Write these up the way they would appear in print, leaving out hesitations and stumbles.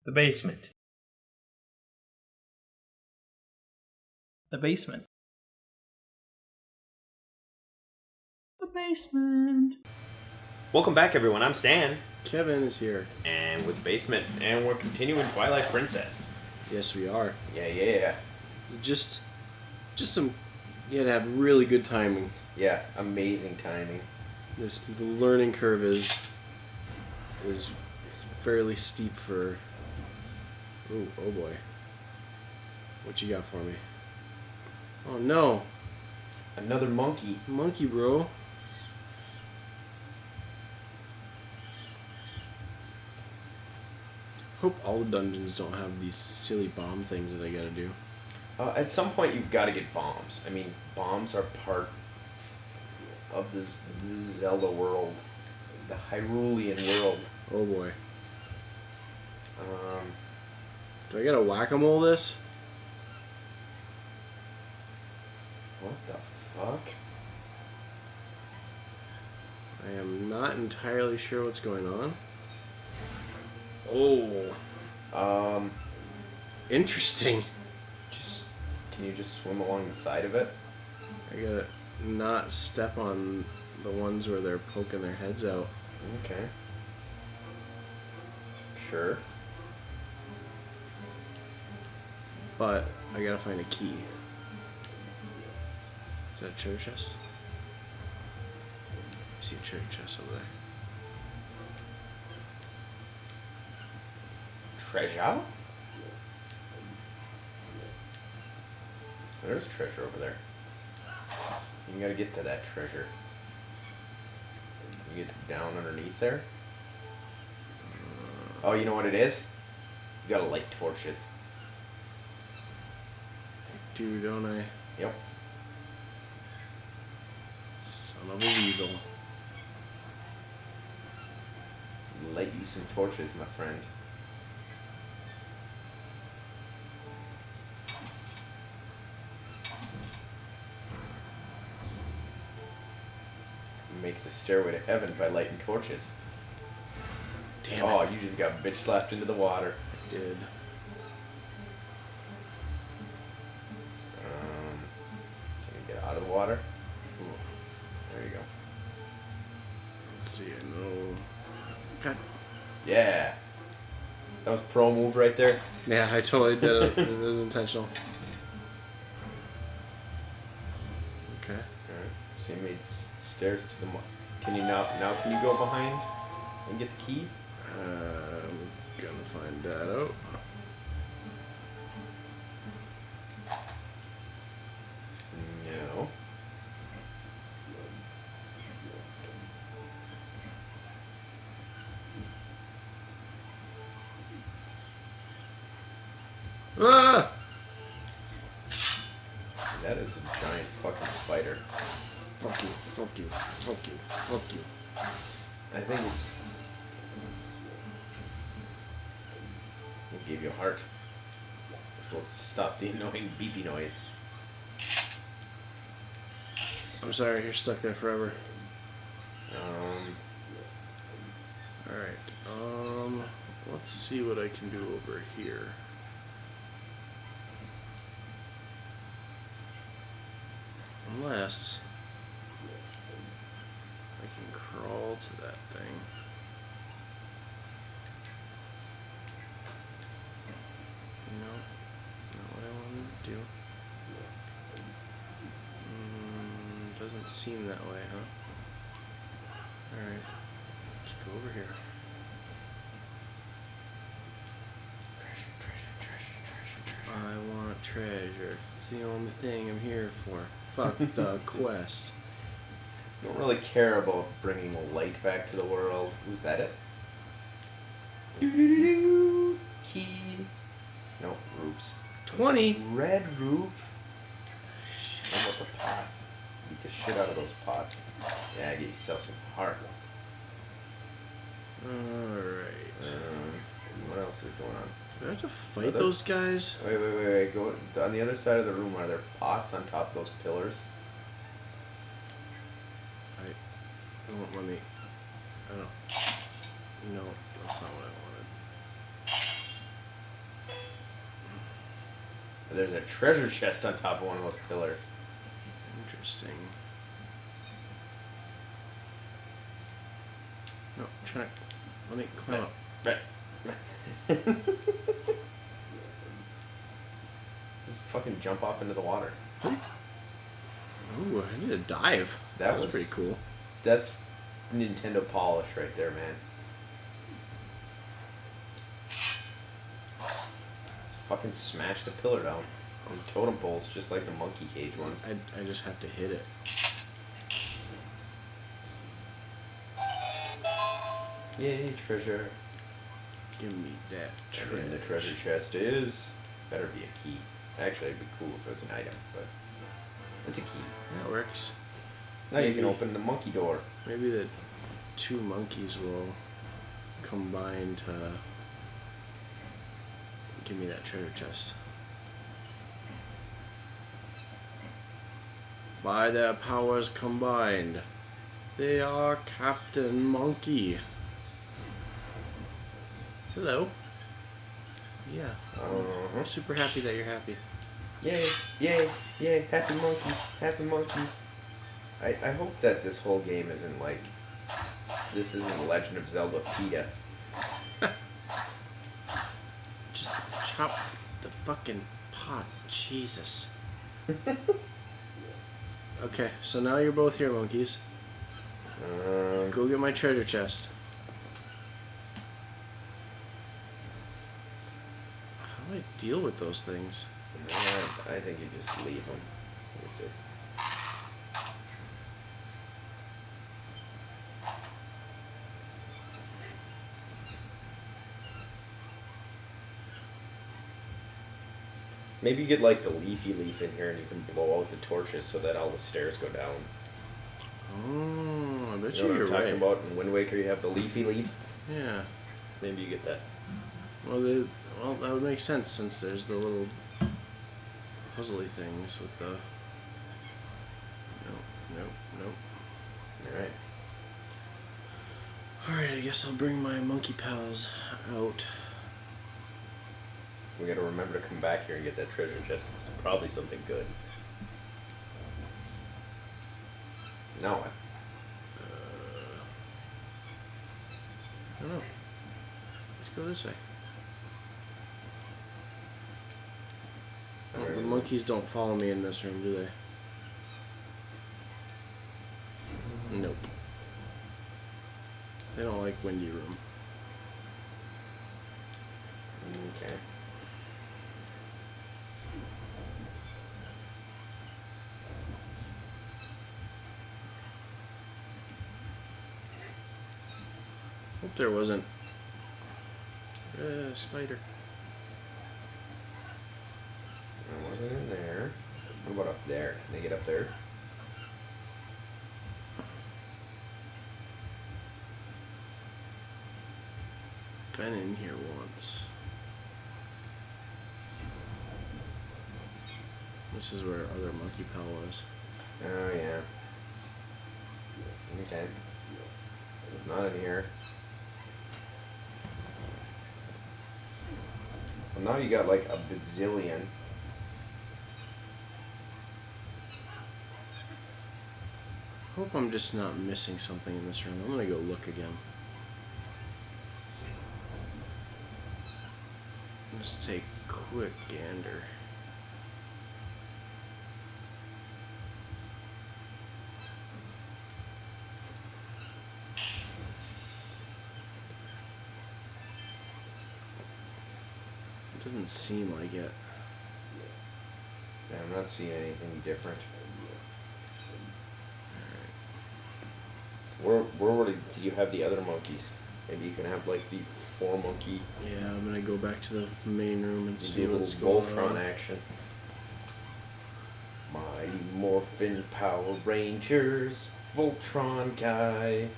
The basement. The basement. The basement. Welcome back, everyone. I'm Stan. Kevin is here. And with the basement. And we're continuing Twilight Princess. Yes, we are. Yeah. Just some. You had to have really good timing. Yeah, amazing timing. Just the learning curve is fairly steep for. Oh boy. What you got for me? Oh no. Another monkey. Monkey, bro. Hope all the dungeons don't have these silly bomb things that I gotta do. At some point, you've got to get bombs. I mean, bombs are part of this Zelda world, the Hyrulean world. Oh boy. Do I gotta whack-a-mole this? What the fuck? I am not entirely sure what's going on. Oh. Interesting. Can you just swim along the side of it? I gotta not step on the ones where they're poking their heads out. Okay. Sure. But I gotta find a key. Is that a treasure chest? I see a treasure chest over there. Treasure? There's treasure over there. You gotta get to that treasure. You get down underneath there. Oh, you know what it is? You gotta light torches. I do, don't I? Yep. Son of a weasel. Light you some torches, my friend. Make the stairway to heaven by lighting torches. Damn it. Oh, it. you just got bitch slapped into the water. I did. Can you get out of the water? Ooh, there you go. Let's see, I know. God. Yeah. That was pro move right there. Yeah, I totally did it. It was intentional. Okay. Alright. So you made stairs to the Can you now can you go behind and get the key? I'm gonna find that out. No. Ah! That is a giant fucking spider. Fuck you, fuck you, fuck you, fuck you. I think it's... It gave you a heart. So let's stop the annoying beepy noise. I'm sorry, you're stuck there forever. Alright, let's see what I can do over here. Unless I can crawl to that thing. No, not what I wanted to do. Doesn't seem that way, huh? Alright, let's go over here. I want treasure. It's the only thing I'm here for. Fuck the quest. You don't really care about bringing light back to the world. Who's that it? Doo-doo-doo-doo. Key. No, roops. 20? Red roop. What about the pots? Beat the shit out of those pots. Yeah, get yourself some heart. Alright. What else is going on? Do I have to fight those guys? Wait. Go on the other side of the room. Are there pots on top of those pillars? It won't let me. I don't. No, that's not what I wanted. There's a treasure chest on top of one of those pillars. Interesting. No, I'm trying to... Let me climb up. Just fucking jump off into the water. Ooh, I need a dive. That was pretty cool. That's Nintendo polish right there, man. Just fucking smash the pillar down. And totem poles, just like the monkey cage ones. I just have to hit it. Yay, treasure. Give me that treasure. And the treasure chest is... better be a key. Actually, it'd be cool if it was an item, but... it's a key. That works. Now you can open the monkey door. Maybe the two monkeys will combine to give me that treasure chest. By their powers combined, they are Captain Monkey. Hello. Yeah. I'm super happy that you're happy. Yay, yay, yay, happy monkeys, happy monkeys. I hope that this whole game isn't like, this isn't Legend of Zelda PETA. Just chop the fucking pot. Jesus. Okay, so now you're both here, monkeys. Go get my treasure chest. How do I deal with those things? I think you just leave them. Let me see. Maybe you get like the leafy leaf in here and you can blow out the torches so that all the stairs go down. Oh, I bet You know what you're I'm talking right. about? In Wind Waker you have the leafy leaf. Yeah. Maybe you get that. Well, that would make sense since there's the little puzzly things with the... Nope. Alright. Alright, I guess I'll bring my monkey pals out. We gotta remember to come back here and get that treasure chest. It's probably something good. No. I don't know. Let's go this way. Oh, the monkeys don't follow me in this room, do they? Nope. They don't like windy room. Okay. Hope there wasn't spider. There wasn't in there. What about up there? Can they get up there? Been in here once. This is where other monkey pal was. Oh yeah. Okay. Not in here. Well, now you got like a bazillion. Hope I'm just not missing something in this room. I'm gonna go look again. Just take a quick gander. It doesn't seem like it. Yeah, I'm not seeing anything different. Where do you have the other monkeys? Maybe you can have like the 4 monkey. Yeah, I'm gonna go back to the main room and see Maybe a what's little going Voltron on. action. Mighty Morphin Power Rangers, Voltron guy.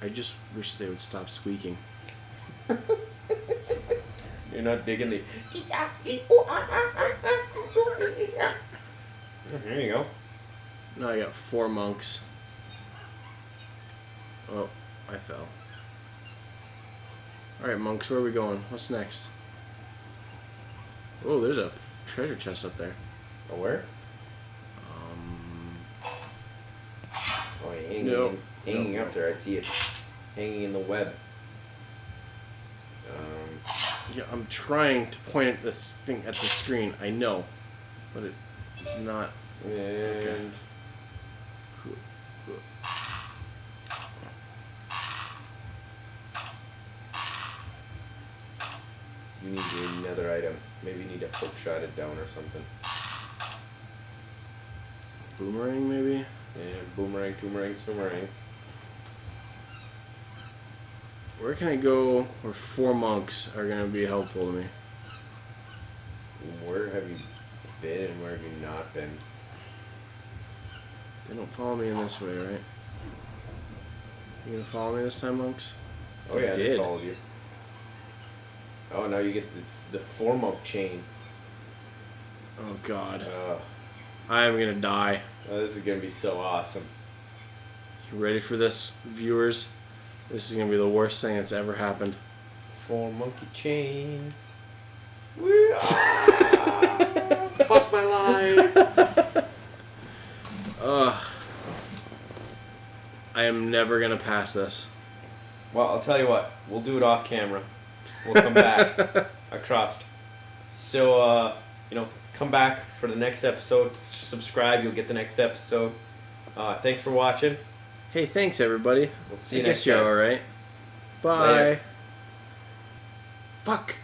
I just wish they would stop squeaking. You're not digging the. Oh, here you go. Now I got 4 monks. Oh, I fell. Alright, monks, where are we going? What's next? Oh, there's a treasure chest up there. Oh, where? Oh, hanging up there. I see it. Hanging in the web. Yeah, I'm trying to point at this thing at the screen. I know, but it's not. And Okay. you need another item. Maybe you need to hook shot it down or something. Boomerang, maybe? Yeah, boomerang, boomerang. Where can I go where 4 monks are going to be helpful to me? Where have you been and where have you not been? They don't follow me in this way, right? You going to follow me this time, monks? Oh yeah, they did. followed you. Oh, now you get the 4 monk chain. Oh, God. Oh, I am going to die. this is gonna be so awesome. You ready for this, viewers? This is going to be the worst thing that's ever happened. 4 monkey chain. Woo! Ah! Fuck my life. Ugh. I am never going to pass this. Well, I'll tell you what. We'll do it off camera. We'll come back across. So, come back for the next episode. Subscribe. You'll get the next episode. Thanks for watching. Hey, thanks, everybody. We'll see you I next guess you're time. alright. Bye. Later. Fuck.